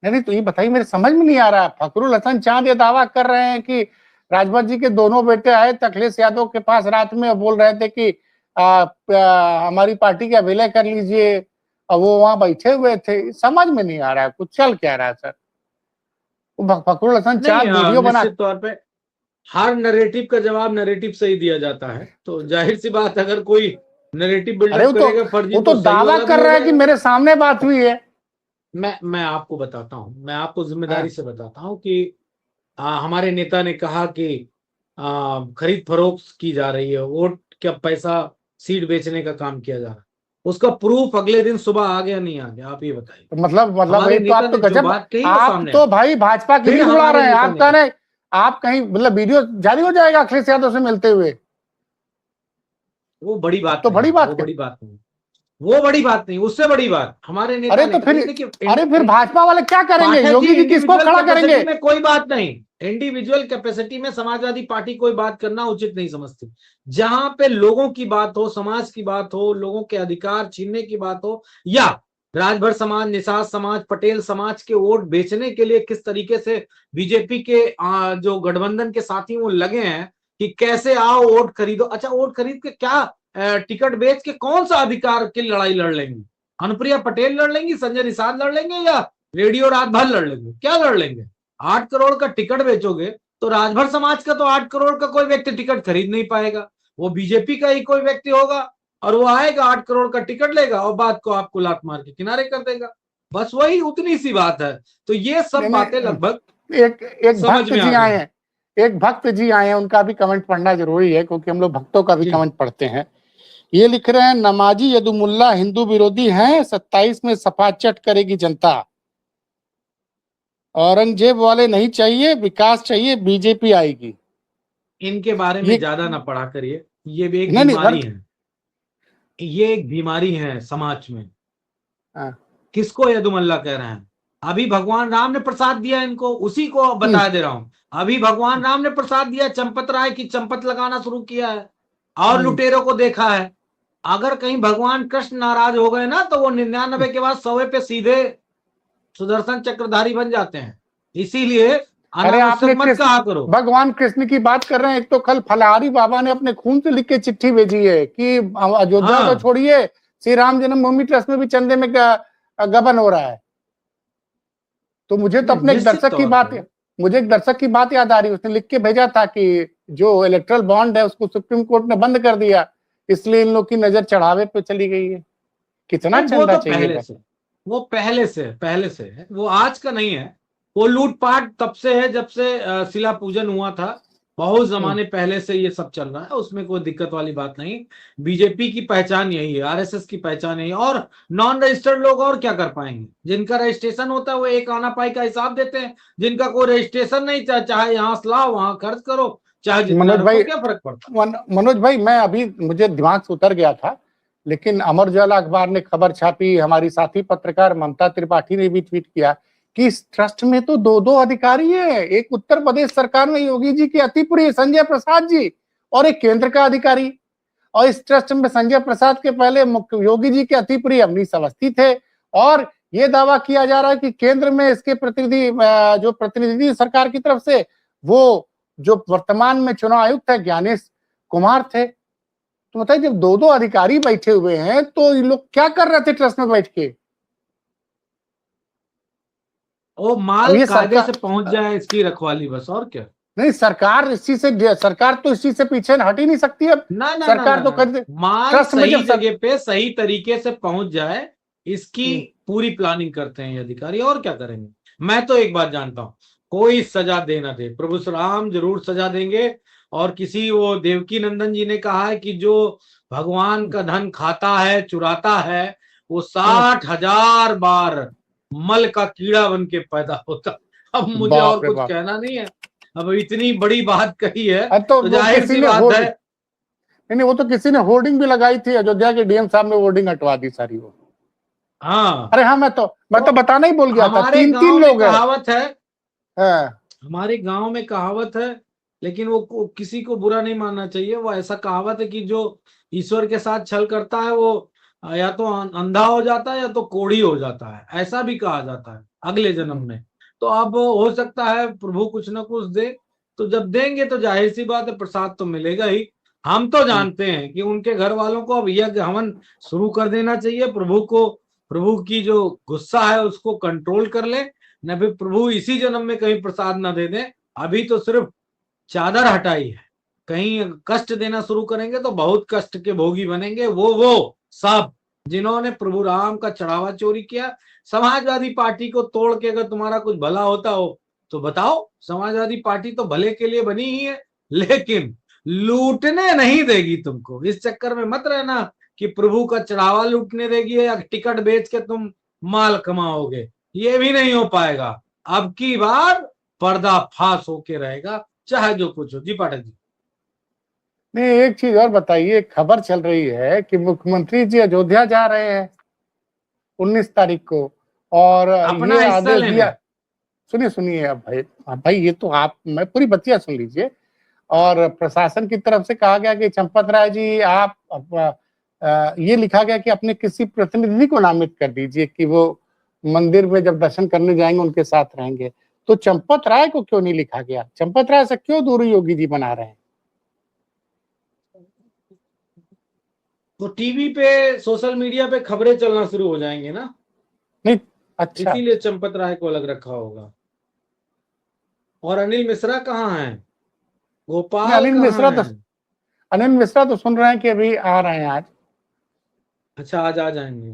S1: नहीं तो ये बताइए, मेरे समझ में नहीं आ रहा। फखरुल हसन चांद ये दावा कर रहे हैं कि राजभर जी के दोनों बेटे आए थे अखिलेश यादव के पास रात में, बोल रहे थे कि हमारी पार्टी का विलय कर लीजिए, और वो वहां बैठे हुए थे। समझ में नहीं आ रहा है कुछ चल क्या रहा है सर। फखरुल हसन चांद वीडियो बना,
S2: निश्चित तौर पे हर नैरेटिव का जवाब नैरेटिव से ही दिया जाता है, तो जाहिर सी बात अगर कोई नैरेटिव बिल्डअप करेगा फर्जी,
S1: वो तो
S2: सही
S1: दावा
S2: वाला भी
S1: कर
S2: हो
S1: रहा है कि
S2: जाएगा।
S1: मेरे सामने बात हुई है।
S2: मैं आपको बताता हूं, मैं आपको जिम्मेदारी
S1: हाँ।
S2: से बताता हूं कि हमारे नेता ने कहा कि खरीद फरोख्त की जा रही है, वोट का पैसा सीट बेचने का काम किया जा रहा है। उसका प्रूफ अगले दिन सुबह आ गया नहीं आ गया, आप ये बताइए।
S1: तो मतलब
S2: हमारे
S1: ये तो
S2: नेता
S1: आप तो
S2: ने जो
S1: गजब,
S2: बात कही वो
S1: आप
S2: सामने
S1: तो
S2: आ,
S1: भाई भाजपा की
S2: फिर
S1: नींद उड़ा
S2: हमारे
S1: रहे हैं।
S2: नेता
S1: आप
S2: ने
S1: कह
S2: कहा,
S1: रहे हैं आप कहीं मतलब वीडियो जारी हो जाएगा अखिलेश यादव से मिलते हुए।
S2: वो बड़ी
S1: अब
S2: बात
S1: तो
S2: नहीं
S1: बड़ी
S2: है,
S1: बात
S2: वो
S1: क्या।
S2: बड़ी बात नहीं, वो बड़ी बात नहीं, उससे बड़ी बात हमारे नेता
S1: अरे
S2: ने
S1: तो फिर,
S2: कही। देखिए
S1: अरे फिर भाजपा वाले क्या करेंगे,
S2: पाठक जी,
S1: योगी जी किसको
S2: इंडिविजुअल
S1: खड़ा करेंगे।
S2: कैपेसिटी में कोई बात नहीं, इंडिविजुअल कैपेसिटी में समाजवादी पार्टी कोई बात करना उचित नहीं समझती। जहां पे लोगों की बात हो, समाज की बात हो, लोगों के अधिकार छीनने की बात हो, या राजभर समाज, निषाद समाज, पटेल समाज के वोट बेचने के लिए किस तरीके से बीजेपी के जो गठबंधन के साथी वो लगे हैं कि कैसे आओ वोट खरीदो। अच्छा, वोट खरीद के क्या, टिकट बेच के कौन सा अधिकार की लड़ाई लड़ लेंगे? अनुप्रिया पटेल लड़ लेंगी, संजय निषाद लड़ लेंगे, या रेडियो रात भर लड़ लेंगे? क्या लड़ लेंगे? 8 करोड़ का टिकट बेचोगे तो राजभर समाज का तो 8 करोड़ का कोई व्यक्ति टिकट खरीद नहीं पाएगा, वो बीजेपी का ही कोई व्यक्ति होगा, और वो आएगा 8 करोड़ का टिकट लेगा और बात को आपको लात मार के किनारे कर देगा। बस वही उतनी सी बात है। तो ये सब बातें लगभग
S1: एक एक
S2: समझ
S1: भक्त
S2: में आ
S1: जी
S2: गई
S1: आए हैं, एक भक्त जी आए हैं, उनका भी कमेंट पढ़ना जरूरी है क्योंकि हम लोग भक्तों का भी
S2: जी।
S1: कमेंट पढ़ते हैं। ये लिख रहे हैं, नमाजी यदुमुल्ला हिंदू विरोधी हैं, 27 में सपा चट करेगी जनता, औरंगजेब वाले नहीं चाहिए, विकास चाहिए, बीजेपी आएगी।
S2: इनके बारे में
S1: ये
S2: ज्यादा ना पढ़ा करिए, ये भी एक
S1: नहीं नहीं
S2: बीमारी है, ये एक बीमारी है समाज में।
S1: हाँ,
S2: किसको यदुमल्ला कह रहे हैं? अभी भगवान राम ने प्रसाद दिया इनको, उसी को बता दे रहा हूं। अभी भगवान राम ने प्रसाद दिया, चंपत राय की चंपत लगाना शुरू किया है और लुटेरों को देखा है। अगर कहीं भगवान कृष्ण नाराज हो गए ना, तो वो 99 के बाद 100 पे सीधे सुदर्शन चक्रधारी बन जाते हैं। इसीलिए
S1: अरे आपने
S2: अनावश्यक मत कहा करो।
S1: भगवान कृष्ण की बात कर रहे हैं, एक तो कल फलहारी बाबा ने अपने खून से लिख के चिट्ठी भेजी है कि अयोध्या को छोड़िए, श्री राम जन्मभूमि ट्रस्ट में भी चंदे में गबन हो रहा है। तो मुझे तो अपने एक दर्शक की बात, मुझे एक दर्शक की बात याद आ रही, उसने लिख के भेजा था कि जो इलेक्ट्रल बॉन्ड है उसको सुप्रीम कोर्ट ने बंद कर दिया, इसलिए इन लोग की नजर चढ़ावे पे चली गई है। कितना
S2: वो
S1: चंदा
S2: तो
S1: चाहिए
S2: वो पहले से है, वो आज का नहीं है। वो लूटपाट तब से है जब से शिला पूजन हुआ था, बहुत जमाने पहले से ये सब चल रहा है, उसमें कोई दिक्कत वाली बात नहीं। बीजेपी की पहचान यही है, आरएसएस की पहचान यही है। और नॉन रजिस्टर्ड लोग और क्या कर पाएंगे? जिनका रजिस्ट्रेशन होता है वो एक आना पाई का हिसाब देते हैं, जिनका कोई रजिस्ट्रेशन नहीं, चाहे यहां से लाओ वहां खर्च करो, चाहे जितना रखो, क्या फर्क पड़ता?
S1: मनोज भाई, मैं अभी मुझे दिमाग से उतर गया था, लेकिन अमर उजाला अखबार ने खबर छापी, हमारी साथी पत्रकार ममता त्रिपाठी ने भी ट्वीट किया कि इस ट्रस्ट में तो 2 अधिकारी हैं, एक उत्तर प्रदेश सरकार में योगी जी के अति प्रिय संजय प्रसाद जी और एक केंद्र का अधिकारी। और इस ट्रस्ट में संजय प्रसाद के पहले मुख्य योगी जी के अति प्रिय अवनीश अवस्थी थे। और ये दावा किया जा रहा है कि केंद्र में इसके प्रतिनिधि, जो प्रतिनिधि सरकार की तरफ से, वो जो वर्तमान में चुनाव आयुक्त है ज्ञानेश कुमार थे। तो बताइए, जब 2 अधिकारी बैठे हुए हैं तो ये लोग क्या कर रहे थे ट्रस्ट में बैठ के?
S2: वो
S1: अब
S2: माल
S1: ये
S2: कायदे से
S1: सरकार
S2: पहुंच जाए, इसकी रखवाली बस, और क्या।
S1: नहीं, सरकार तो इस चीज से पीछे हट ही नहीं सकती अब।
S2: ना ना ना
S1: सरकार
S2: ना
S1: तो
S2: ना,
S1: कर
S2: माल
S1: ट्रस्ट में
S2: सही
S1: जब
S2: जगह पे सही तरीके से पहुंच जाए, इसकी
S1: हम्म,
S2: पूरी प्लानिंग करते हैं ये अधिकारी, और क्या करेंगे। मैं तो एक बात जानता हूं, कोई सजा दे ना दे, प्रभु श्री राम जरूर सजा देंगे। और किसी, वो देवकी नंदन जी ने कहा है कि जो भगवान का धन खाता है, चुराता है, वो 60,000 बार मल का कीड़ा बन के पैदा होता। अब मुझे और
S1: बाप रे
S2: कुछ
S1: बाप।
S2: कहना नहीं है। अब इतनी बड़ी बात कही है,
S1: अब तो
S2: तो
S1: वो
S2: जाहिर
S1: किसी
S2: सी
S1: ने
S2: बात है।
S1: नहीं नहीं, वो तो किसी ने होर्डिंग भी लगाई थी, अयोध्या के डीएम साहब ने होर्डिंग हटवा दी सारी वो।
S2: हाँ,
S1: अरे हाँ, मैं तो
S2: तो
S1: बताना ही भूल गया था,
S2: हमारे
S1: तीन
S2: गांव
S1: तीन
S2: में
S1: लोग हैं।
S2: कहावत है,
S1: हाँ,
S2: हमारे गांव में कहावत है, लेकिन वो किसी को बुरा नहीं मानना चाहिए। वो ऐसा कहावत है कि जो ईश्वर के साथ छल करता है, वो या तो अंधा हो जाता है या तो कोढ़ी हो जाता है, ऐसा भी कहा जाता है अगले जन्म में। तो अब हो सकता है प्रभु कुछ ना कुछ दे, तो जब देंगे तो जाहिर सी बात है प्रसाद तो मिलेगा ही। हम तो जानते हैं कि उनके घर वालों को अब यज्ञ हवन शुरू कर देना चाहिए, प्रभु को, प्रभु की जो गुस्सा है उसको कंट्रोल कर ले, न फिर प्रभु इसी जन्म में कहीं प्रसाद न दे दें। अभी तो सिर्फ चादर हटाई है, कहीं कष्ट देना शुरू करेंगे तो बहुत कष्ट के भोगी बनेंगे वो सब जिन्होंने प्रभु राम का चढ़ावा चोरी किया। समाजवादी पार्टी को तोड़ के अगर तुम्हारा कुछ भला होता हो तो बताओ, समाजवादी पार्टी तो भले के लिए बनी ही है, लेकिन लूटने नहीं देगी तुमको। इस चक्कर में मत रहना कि प्रभु का चढ़ावा लूटने देगी या टिकट बेच के तुम माल कमाओगे, ये भी नहीं हो पाएगा। अब की बार पर्दाफाश होके रहेगा, चाहे जो कुछ हो। जी पाठक जी।
S1: नहीं, एक चीज और बताइए, एक खबर चल रही है कि मुख्यमंत्री जी अयोध्या जा रहे हैं 19 तारीख को, और
S2: अपना
S1: ये
S2: हिस्सा
S1: आदेश
S2: लेने।
S1: दिया। सुनिए सुनिए, अब भाई ये तो आप, मैं पूरी बतिया सुन लीजिए। और प्रशासन की तरफ से कहा गया कि चंपत राय जी, आप ये लिखा गया कि अपने किसी प्रतिनिधि को नामित कर दीजिए कि वो मंदिर में जब दर्शन करने जाएंगे उनके साथ रहेंगे। तो चंपत राय को क्यों नहीं लिखा गया? चंपत राय से क्यों दूरी योगी जी बना रहे हैं?
S2: तो टीवी पे, सोशल मीडिया पे खबरें चलना शुरू हो जाएंगे ना,
S1: नहीं, अच्छा।
S2: इसीलिए चंपत राय को अलग रखा होगा। और अनिल मिश्रा कहाँ है,
S1: नहीं,
S2: गोपाल कहाँ है।
S1: अनिल मिश्रा तो सुन रहे हैं कि अभी आ रहे हैं आज।
S2: अच्छा, आज आ जाएंगे।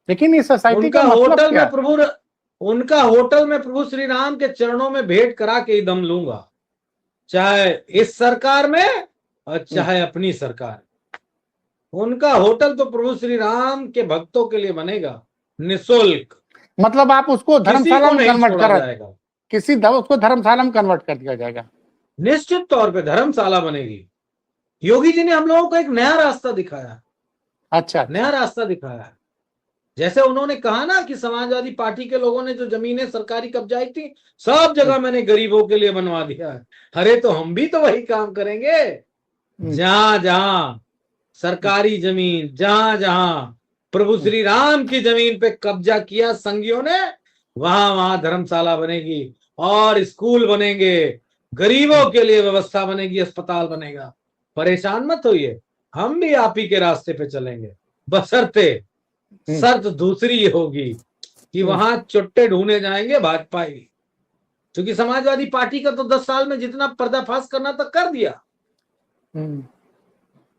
S1: लेकिन इस सोसाइटी का
S2: उनका
S1: मतलब
S2: होटल
S1: क्या
S2: में
S1: है?
S2: प्रभु उनका होटल में प्रभु श्री राम के चरणों में भेंट करा के ही दम लूंगा, चाहे इस सरकार में और
S1: हम्म,
S2: चाहे अपनी सरकार। उनका होटल तो प्रभु श्री राम के भक्तों के लिए बनेगा, निशुल्क,
S1: मतलब आप उसको
S2: किसी
S1: धर्मशाला
S2: को
S1: में
S2: नहीं
S1: कन्वर्ट
S2: छोड़ा
S1: कर,
S2: जाएगा।
S1: उसको धर्मशाला में कन्वर्ट कर दिया जाएगा।
S2: निश्चित तौर पे धर्मशाला बनेगी। योगी जी ने हम लोगों को एक नया रास्ता दिखाया,
S1: अच्छा
S2: नया
S1: अच्छा।
S2: रास्ता दिखाया है। जैसे उन्होंने कहा ना कि समाजवादी पार्टी के लोगों ने जो जमीनें सरकारी कब्जाई थी, सब
S1: हम्म,
S2: जगह मैंने गरीबों के लिए बनवा दिया है। अरे तो हम भी तो वही काम करेंगे।
S1: हम्म,
S2: जहां जहां सरकारी जमीन, जहां जहां प्रभु
S1: हम्म,
S2: श्री राम की जमीन पे कब्जा किया संघियों ने, वहां वहां धर्मशाला बनेगी और स्कूल बनेंगे, गरीबों के लिए व्यवस्था बनेगी, अस्पताल बनेगा। परेशान मत होइए, हम भी आप ही के रास्ते पे चलेंगे, बशर्ते
S1: हम्म,
S2: शर्त दूसरी होगी कि
S1: हम्म,
S2: वहां चुट्टे ढूंढे जाएंगे भाजपा ही। क्योंकि समाजवादी पार्टी का तो 10 साल में जितना पर्दाफाश करना था कर दिया,
S1: हम्म,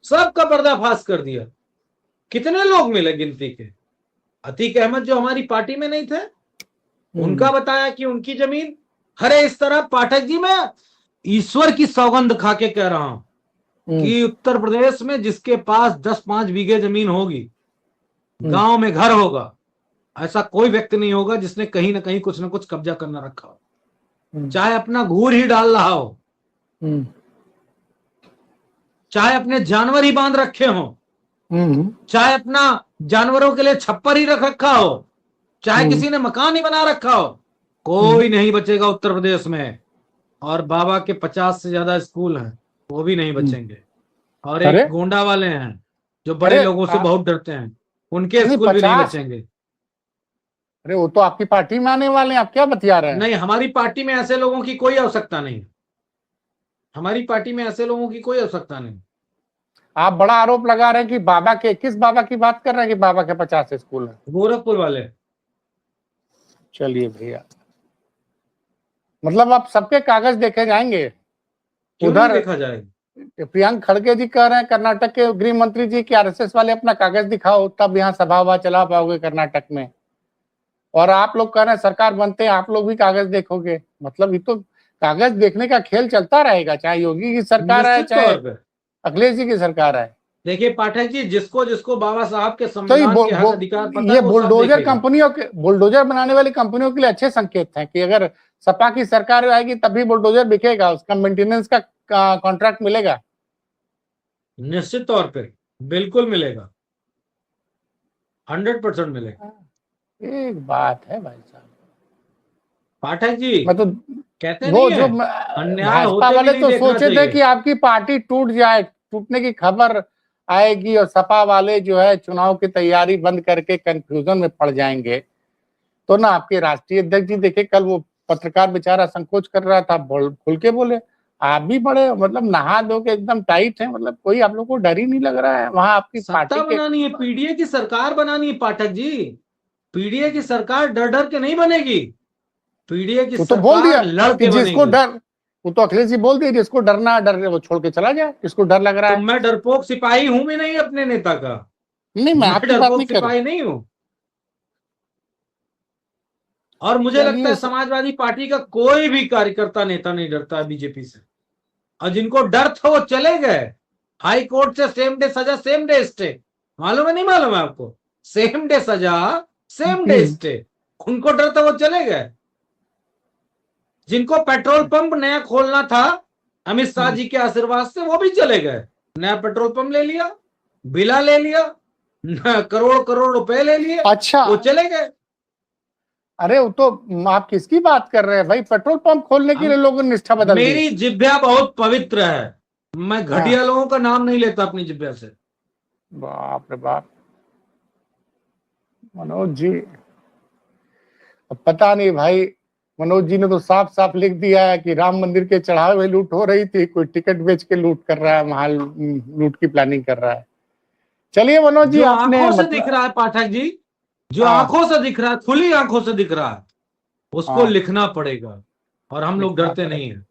S2: सबका पर्दाफाश कर दिया। कितने लोग मिले गिनती के, अतीक अहमद जो हमारी पार्टी में नहीं थे,
S1: हम्म,
S2: उनका बताया कि उनकी जमीन। अरे इस तरह पाठक जी, मैं ईश्वर की सौगंध खा के कह रहा हूं
S1: हम्म,
S2: कि उत्तर प्रदेश में जिसके पास 10-5 बीघे जमीन होगी,
S1: हम्म,
S2: गांव में घर होगा, ऐसा कोई व्यक्ति नहीं होगा जिसने कहीं ना कहीं कुछ ना कुछ कब्जा करना रखा हो,
S1: हम्म,
S2: चाहे अपना घूर ही डाल रहा हो,
S1: हम्म,
S2: चाहे अपने जानवर ही बांध रखे हो, चाहे अपना जानवरों के लिए छप्पर ही रख रखा हो, चाहे
S1: हम्म,
S2: किसी ने मकान ही बना रखा हो,
S1: हम्म।
S2: कोई नहीं बचेगा उत्तर प्रदेश में। और बाबा के 50 से ज्यादा स्कूल हैं, वो भी नहीं बचेंगे। और एक
S1: अरे
S2: गोंडा वाले हैं जो बड़े
S1: अरे
S2: लोगों से बहुत डरते हैं, उनके
S1: नहीं,
S2: स्कूल भी नहीं
S1: 50।
S2: बचेंगे।
S1: अरे वो तो आपकी पार्टी में आने वाले हैं, आप क्या बतिया रहे हैं?
S2: नहीं, हमारी पार्टी में ऐसे लोगों की कोई आवश्यकता नहीं, हमारी पार्टी में ऐसे लोगों की कोई आवश्यकता नहीं।
S1: आप बड़ा आरोप लगा रहे हैं कि बाबा के, किस बाबा की बात कर रहे हैं कि बाबा के 50 स्कूल हैं?
S2: गोरखपुर वाले।
S1: चलिए भैया, मतलब आप सबके कागज देखे जाएंगे।
S2: क्यों नहीं
S1: उधर
S2: देखा जाएगा?
S1: प्रियंक खड़गे जी कह रहे हैं कर्नाटक के गृह मंत्री जी की आरएसएस वाले अपना कागज दिखाओ तब यहाँ सभा वभा चला पाओगे कर्नाटक में, और आप लोग कह रहे हैं सरकार बनते हैं आप लोग भी कागज देखोगे। मतलब ये तो कागज देखने का खेल चलता रहेगा, चाहे योगी की सरकार आए
S2: निश्चित
S1: चाहे
S2: तौर पे
S1: अखिलेश जी की सरकार आए।
S2: देखिए पाठक जी, जिसको जिसको बाबा साहब के
S1: तो ये
S2: संविधान के हक अधिकार पता
S1: ये
S2: है, वो सब
S1: बुलडोजर
S2: देखेगा।
S1: कंपनियों के, बुलडोजर बनाने वाली कंपनियों के लिए अच्छे संकेत हैं कि अगर सपा की सरकार आएगी तभी बुलडोजर बिकेगा, उसका मेंटेनेंस का कॉन्ट्रैक्ट मिलेगा।
S2: निश्चित तौर पे बिल्कुल मिलेगा, 100% मिलेगा।
S1: एक बात है भाई साहब,
S2: पाठक जी
S1: मैं तो
S2: कहते
S1: वो
S2: नहीं
S1: जो
S2: है, अन्याय
S1: भाजपा
S2: होते भी
S1: वाले
S2: नहीं
S1: तो
S2: देखना
S1: सोचे थे
S2: चाहिए।
S1: कि आपकी पार्टी टूट जाए, टूटने की खबर आएगी और सपा वाले जो है चुनाव की तैयारी बंद करके कंफ्यूजन में पड़ जाएंगे। तो ना आपके राष्ट्रीय अध्यक्ष जी देखे कल वो पत्रकार बेचारा संकोच कर रहा था, खुल के बोले आप भी बड़े मतलब नहा धो के एकदम टाइट है, मतलब कोई आप लोग को डर ही नहीं लग रहा है वहां आपकी पार्टी
S2: सत्ता
S1: के।
S2: बनानी है, पीडीए की सरकार बनानी है पाठक जी। पीडीए की सरकार डर डर के नहीं बनेगी, पीडीए की
S1: वो तो बोल
S2: सरकार
S1: दिया
S2: लड़
S1: कि
S2: के
S1: जिसको
S2: बनेगी।
S1: डर, वो तो अखिलेश जी बोल दिए जिसको डरना है डर वो छोड़ के चला जाए, जिसको डर लग रहा
S2: तो
S1: है।
S2: मैं डरपोक सिपाही हूं भी नहीं अपने नेता का,
S1: नहीं मैं
S2: मैं
S1: आपकी बात नहीं
S2: डरपोक
S1: कर रहा।
S2: सिपाही नहीं हूं। और मुझे लगता
S1: चलिए
S2: है समाजवादी पार्टी का कोई भी कार्यकर्ता नेता नहीं डरता है बीजेपी से, और जिनको डर था वो चले गए। हाई कोर्ट से सेम डे सजा सेम डे स्टे, मालूम है नहीं मालूम है आपको? सेम डे सजा सेम डे स्टे, उनको डर था वो चले गए। जिनको पेट्रोल पंप नया खोलना था अमित शाह जी के आशीर्वाद से, वो भी चले गए। नया पेट्रोल पंप ले लिया, बिला ले लिया, करोड़ करोड़ रुपए ले लिए,
S1: अच्छा
S2: वो चले गए।
S1: अरे वो तो आप किसकी बात कर रहे हैं भाई, पेट्रोल पंप खोलने के लिए लोगों ने निष्ठा बदल दी।
S2: मेरी जिभ्या बहुत पवित्र है, मैं
S1: हाँ
S2: घटिया लोगों का नाम नहीं लेता अपनी जिभ्या से।
S1: बाप रे बाप मनोज जी, अब पता नहीं भाई, मनोज जी ने तो साफ साफ लिख दिया है कि राम मंदिर के चढ़ावे में लूट हो रही थी, कोई टिकट बेच के लूट कर रहा है, महाल लूट की प्लानिंग कर रहा है। चलिए मनोज जी
S2: जो
S1: आपने
S2: आंखों से दिख
S1: मतलब
S2: रहा है पाठक जी, जो
S1: हाँ
S2: आंखों से दिख रहा है, खुली आंखों से दिख रहा है, उसको
S1: हाँ
S2: लिखना पड़ेगा। और हम लोग
S1: लिखना
S2: डरते
S1: पड़ेगा।
S2: नहीं है,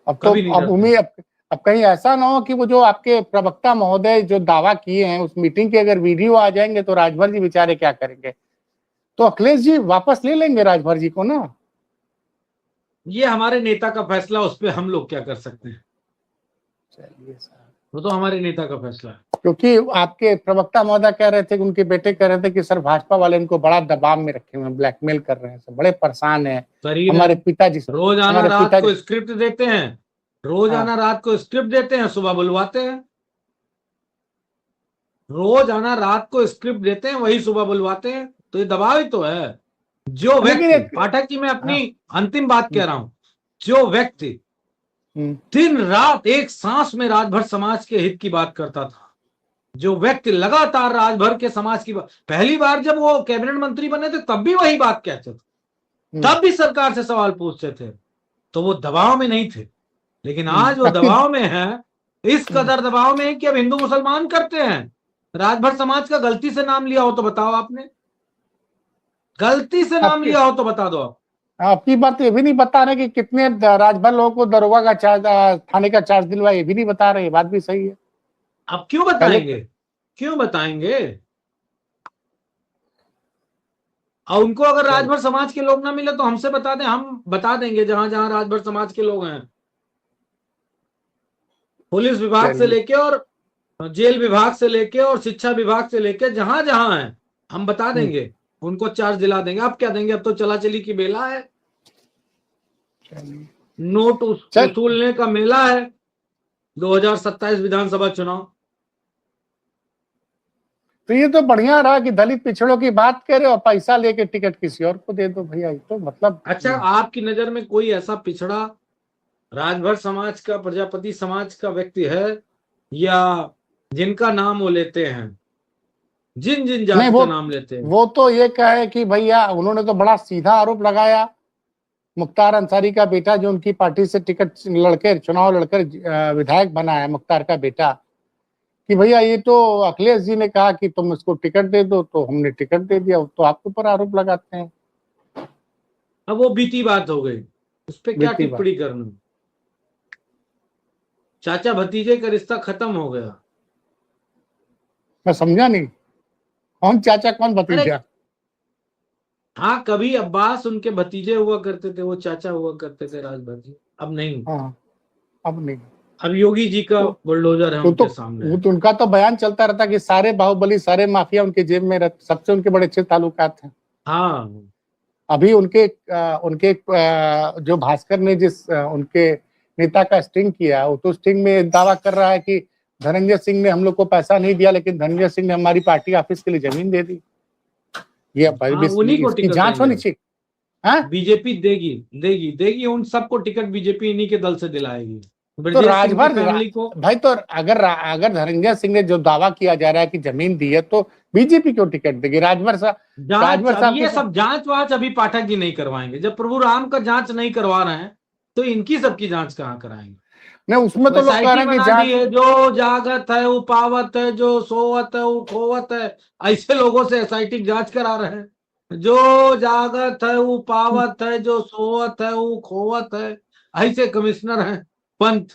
S1: अब तो
S2: कभी नहीं
S1: अब
S2: डरते।
S1: उम्मीद अब कहीं ऐसा ना हो कि वो जो आपके प्रवक्ता महोदय जो दावा किए हैं उस मीटिंग के अगर वीडियो आ जाएंगे तो राजभर जी बेचारे क्या करेंगे। तो अखिलेश जी वापस ले लेंगे राजभर जी को ना।
S2: ये हमारे नेता का फैसला, उस पर हम लोग क्या कर सकते हैं?
S1: चलिए साहब,
S2: वो तो हमारे नेता का फैसला है।
S1: क्योंकि आपके प्रवक्ता महोदय कह रहे थे कि उनके बेटे कह रहे थे कि सर भाजपा वाले इनको बड़ा दबाव में रखे हुए हैं, ब्लैकमेल कर रहे हैं, सब बड़े परेशान हैं।
S2: शरीर है,
S1: हमारे पिताजी
S2: रोजाना
S1: हमारे
S2: रात
S1: पिताजी
S2: को स्क्रिप्ट देते हैं, रोजाना
S1: हाँ
S2: रात को स्क्रिप्ट देते हैं, सुबह बुलवाते हैं। रोजाना रात को स्क्रिप्ट देते हैं, वही सुबह बुलवाते हैं, तो ये दबाव ही तो है। जो
S1: लेकिन
S2: व्यक्ति,
S1: एक
S2: पाठक जी मैं
S1: हाँ
S2: अपनी अंतिम बात कह रहा हूं, जो व्यक्ति
S1: हम्म,
S2: दिन रात एक सांस में राजभर समाज के हित की बात करता था, जो व्यक्ति लगातार राजभर के समाज की बात, पहली बार जब वो कैबिनेट मंत्री बने थे तब भी वही बात कहते थे, तब भी सरकार से सवाल पूछते थे, तो वो दबाव में नहीं थे। लेकिन आज वो
S1: आपकी
S2: दबाव में है, इस कदर दबाव में है कि अब हिंदू मुसलमान करते हैं। राजभर समाज का गलती से नाम लिया हो तो बताओ, आपने गलती से नाम
S1: आपकी
S2: लिया हो तो बता दो आप।
S1: आपकी बात तो ये भी नहीं बता रहे कि कितने राजभर लोगों को दरोगा का चार्ज, थाने का चार्ज दिलवाया, ये भी नहीं बता रहे, ये बात भी सही है।
S2: अब क्यों
S1: पहले
S2: बताएंगे, क्यों बताएंगे? और उनको अगर
S1: चल
S2: राजभर समाज के लोग ना मिले तो हमसे बता दें, हम बता देंगे जहां जहां राजभर समाज के लोग हैं। पुलिस विभाग से
S1: चलिए
S2: लेके और जेल विभाग से लेके और शिक्षा विभाग से लेके जहां जहां है, हम बता देंगे, उनको चार्ज दिला देंगे। अब क्या देंगे, अब तो चला चली की बेला है,
S1: चलिए
S2: नोट
S1: चल
S2: वसूलने का मेला है 2027 विधानसभा चुनाव।
S1: तो ये तो बढ़िया रहा कि दलित पिछड़ों की बात करे और पैसा लेके टिकट किसी और को दे दो भैया, ये तो मतलब
S2: अच्छा, आपकी नजर में कोई ऐसा पिछड़ा राजभर समाज का, प्रजापति समाज का व्यक्ति है, या जिनका नाम वो लेते हैं, जिन जिन
S1: नहीं
S2: जात का नाम लेते हैं?
S1: वो तो ये कहे कि भैया उन्होंने तो बड़ा सीधा आरोप लगाया, मुख्तार अंसारी का बेटा जो उनकी पार्टी से टिकट लड़कर चुनाव लड़कर विधायक बना है, मुख्तार का बेटा, कि भैया ये तो अखिलेश जी ने कहा कि तुम इसको टिकट दे दो तो हमने टिकट दे दिया, तो आपके ऊपर आरोप लगाते हैं।
S2: अब वो बीती बात हो गई, उस पर क्या
S1: बीती बात।
S2: टिप्पणी करना। चाचा भतीजे का रिश्ता खत्म हो गया।
S1: मैं समझा नहीं, कौन चाचा कौन
S2: अरे
S1: भतीजा?
S2: हाँ, कभी अब्बास उनके भतीजे हुआ करते थे, वो चाचा हुआ करते थे राजभर जी, अब नहीं।
S1: हाँ, अब नहीं।
S2: अब योगी जी का
S1: तो
S2: बुलडोजर है उनके सामने।
S1: वो तो उनका तो बयान चलता रहता कि सारे बाहुबली, सारे माफिया उनके जेब में रहते, सबसे उनके बड़े अच्छे ताल्लुकात हैं।
S2: हाँ,
S1: अभी उनके जो भास्कर ने उनके नेता का स्टिंग किया, वो तो स्टिंग में दावा कर रहा है कि धनंजय सिंह ने हम लोग को पैसा नहीं दिया, लेकिन धनंजय सिंह ने हमारी पार्टी ऑफिस के लिए जमीन दे दी। ये
S2: हाँ, उन्हीं को
S1: इसकी
S2: टिकट
S1: जांच होनी
S2: देंगे।
S1: चाहिए। हाँ?
S2: बीजेपी देगी देगी देगी उन सबको टिकट, बीजेपी इन्हीं के दल से दिलाएगी।
S1: तो
S2: ब्रजेश सिंह की
S1: राजभर
S2: फैमिली को।
S1: भाई, तो अगर धनंजय सिंह ने जो दावा किया जा रहा है कि जमीन दी है, तो बीजेपी क्यों टिकट देगी?
S2: जांच, अब
S1: साहब
S2: ये सब जांच वाच अभी पाठक जी नहीं करवाएंगे। जब प्रभु राम का जांच नहीं करवा रहे हैं तो इनकी सबकी जांच कहाँ कराएंगे?
S1: नहीं, उसमें तो लोग कह रहे हैं कि
S2: बना दी है, जो जागत है वो पावत है, जो सोवत है वो खोवत है। ऐसे लोगों से एसआईटी जांच करा रहे हैं। जो जागत है वो पावत है, जो सोवत है वो खोवत है। ऐसे कमिश्नर हैं पंत,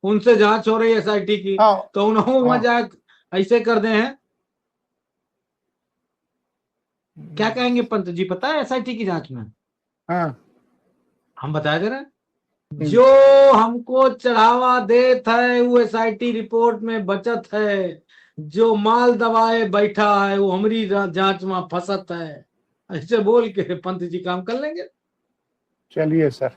S2: उनसे जांच हो रही है एसआईटी की।
S1: हाँ,
S2: तो उन्होंने
S1: हाँ,
S2: मजाक ऐसे कर दे हैं। क्या कहेंगे पंत जी, पता है एसआईटी की जांच में
S1: हाँ,
S2: हम बता दे रहे हैं, जो हमको चढ़ावा देत है वो एसआईटी रिपोर्ट में बचत है। जो माल दबाए बैठा है वो हमारी जांच में फंसत है। ऐसे बोल के पंत जी काम कर लेंगे।
S1: चलिए सर,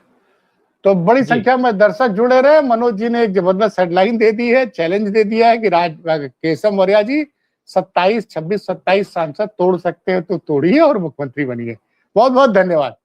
S1: तो बड़ी
S2: जी।
S1: संख्या में दर्शक जुड़े रहे। मनोज जी ने एक जबरदस्त हेडलाइन दे दी है, चैलेंज दे दिया है कि केशव मौर्य जी 27 26 27 सांसद तोड़ सकते हैं तो तोड़िए और मुख्यमंत्री बनिए। बहुत बहुत धन्यवाद।